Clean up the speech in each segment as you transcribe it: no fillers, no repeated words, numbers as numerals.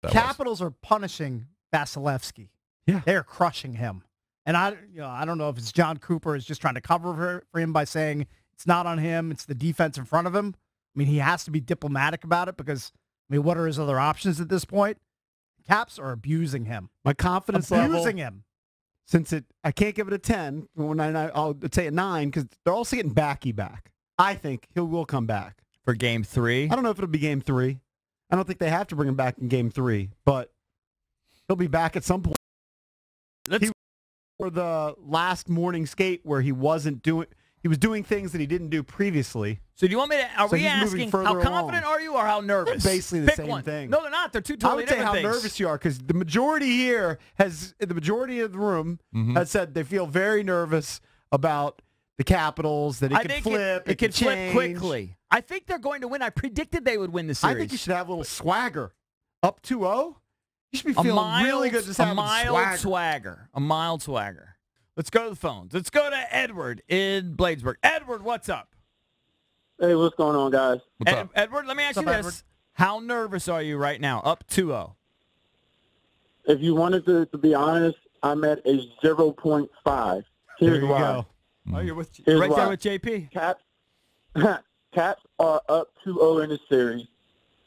that Capitals are punishing Vasilevsky. Yeah. They're crushing him. And I don't know if it's John Cooper is just trying to cover for him by saying it's not on him, it's the defense in front of him. I mean, he has to be diplomatic about it because, I mean, what are his other options at this point? Caps are abusing him. My confidence level. Abusing him. Since I can't give it a 10, I'll say a 9 because they're also getting Backy back. I think he will come back. For Game 3? I don't know if it'll be Game 3. I don't think they have to bring him back in Game 3, but he'll be back at some point. For the last morning skate where he was doing things that he didn't do previously. So do you want me to, are we asking how confident are you or how nervous? They're basically the same thing. No, they're not. They're two totally different things. I would say how nervous you are because the majority of the room has said they feel very nervous about the Capitals, that it can flip, it can flip quickly. I think they're going to win. I predicted they would win the series. I think you should have a little swagger. Up 2-0? You should be feeling really good just having swagger. A mild swagger. Let's go to the phones. Let's go to Edward in Bladesburg. Edward, what's up? Hey, what's going on, guys? Edward, let me ask you this. Edward? How nervous are you right now? Up 2-0. If you wanted to be honest, I'm at a 0.5. Here's why. Go. Oh, you're right there with JP. Caps are up 2-0 in the series.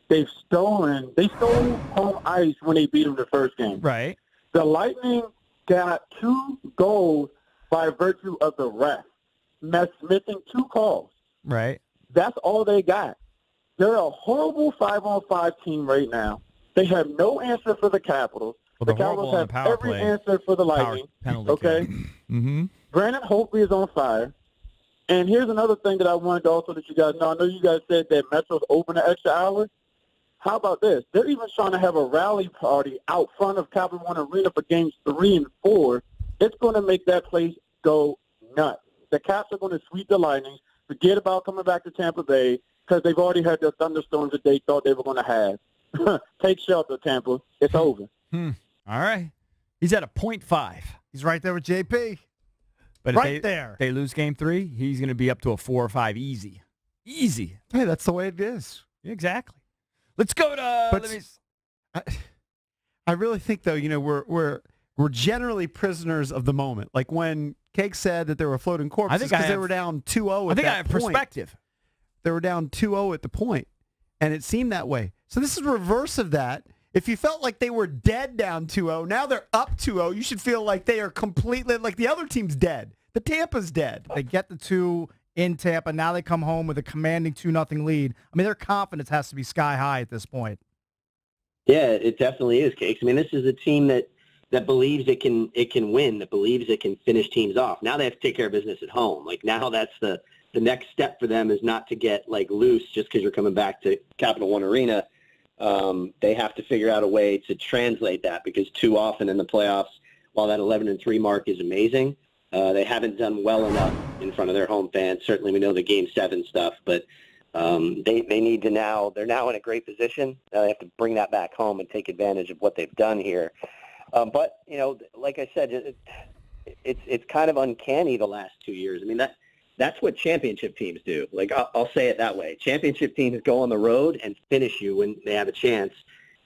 They stole home ice when they beat them the first game. Right. The Lightning got 2 goals by virtue of the ref missing 2 calls. Right. That's all they got. They're a horrible 5-on-5 team right now. They have no answer for the Capitals. Well, the Capitals have every answer for the Lightning. Okay. Mm-hmm. Brandon Holtby is on fire. And here's another thing that I wanted to also let you guys know. I know you guys said that Metro's open an extra hour. How about this? They're even trying to have a rally party out front of Capital One Arena for games 3 and 4. It's going to make that place go nuts. The Caps are going to sweep the Lightning, forget about coming back to Tampa Bay because they've already had the thunderstorms that they thought they were going to have. Take shelter, Tampa. It's over. All right. He's at a 0.5. He's right there with JP. But if they lose Game 3, he's going to be up to a 4 or 5 easy. Easy. Hey, that's the way it is. Exactly. Let's go to. I really think though, we're generally prisoners of the moment. Like when Cake said that they were floating corpses because they were down 2-0. I think I have perspective. They were down 2-0 at the point, and it seemed that way. So this is reverse of that. If you felt like they were dead down 2-0, now they're up 2-0. You should feel like they are completely like the other team's dead. The Tampa's dead. They get the 2 in Tampa. Now they come home with a commanding 2-0 lead. I mean, their confidence has to be sky high at this point. Yeah, it definitely is, Cakes. I mean, this is a team that believes it can win, that believes it can finish teams off. Now they have to take care of business at home. Like now that's the next step for them is not to get like loose just because you're coming back to Capital One Arena. They have to figure out a way to translate that because too often in the playoffs, while that 11-3 mark is amazing, they haven't done well enough in front of their home fans. Certainly we know the Game 7 stuff, but they need to now – they're now in a great position. Now they have to bring that back home and take advantage of what they've done here. But, like I said, it's kind of uncanny the last 2 years. I mean, that's what championship teams do. Like, I'll say it that way. Championship teams go on the road and finish you when they have a chance.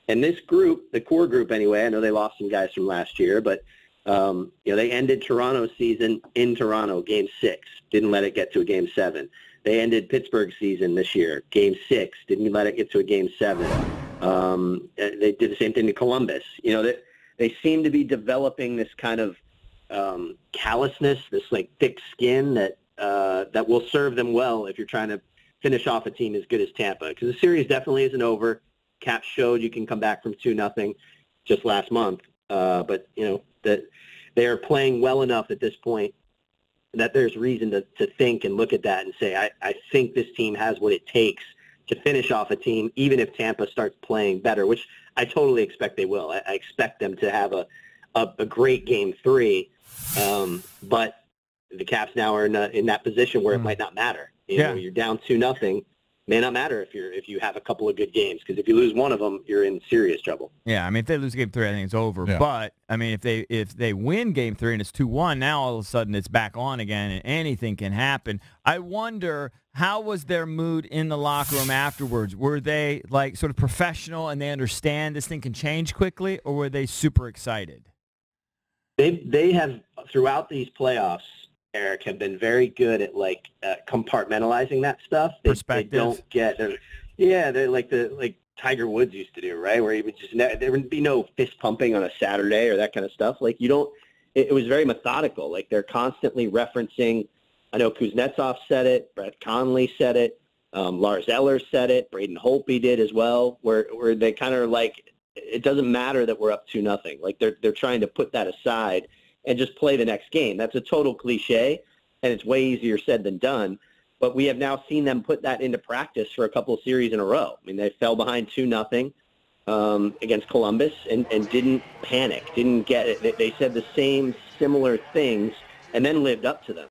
And this group, the core group anyway, I know they lost some guys from last year, but they ended Toronto's season in Toronto, Game 6. Didn't let it get to a Game 7. They ended Pittsburgh's season this year, Game 6. Didn't let it get to a Game 7. They did the same thing to Columbus. They seem to be developing this kind of callousness, this like thick skin that will serve them well if you're trying to finish off a team as good as Tampa. Because the series definitely isn't over. Caps showed you can come back from 2-0 just last month. But that they are playing well enough at this point that there's reason to think and look at that and say, I think this team has what it takes to finish off a team, even if Tampa starts playing better, which I totally expect they will. I expect them to have a great Game 3, but the Caps now are in that position where it might not matter. You're down 2-0. may not matter if you have a couple of good games, because if you lose one of them, you're in serious trouble. Yeah, I mean, if they lose Game 3, I think it's over. Yeah. But I mean, if they win Game 3 and it's 2-1, now all of a sudden it's back on again, and anything can happen. I wonder, how was their mood in the locker room afterwards? Were they like sort of professional and they understand this thing can change quickly, or were they super excited? They have, throughout these playoffs, Eric, have been very good at compartmentalizing that stuff. They don't get, they're like Tiger Woods used to do, right? Where he would just there would be no fist pumping on a Saturday or that kind of stuff. Like it was very methodical. Like they're constantly referencing. I know Kuznetsov said it, Brett Conley said it, Lars Eller said it, Braden Holtby did as well. Where they kind of like, it doesn't matter that we're up 2-0. Like they're trying to put that aside and just play the next game. That's a total cliche, and it's way easier said than done. But we have now seen them put that into practice for a couple of series in a row. I mean, they fell behind 2-0 against Columbus and didn't panic, didn't get it. They said the same similar things and then lived up to them.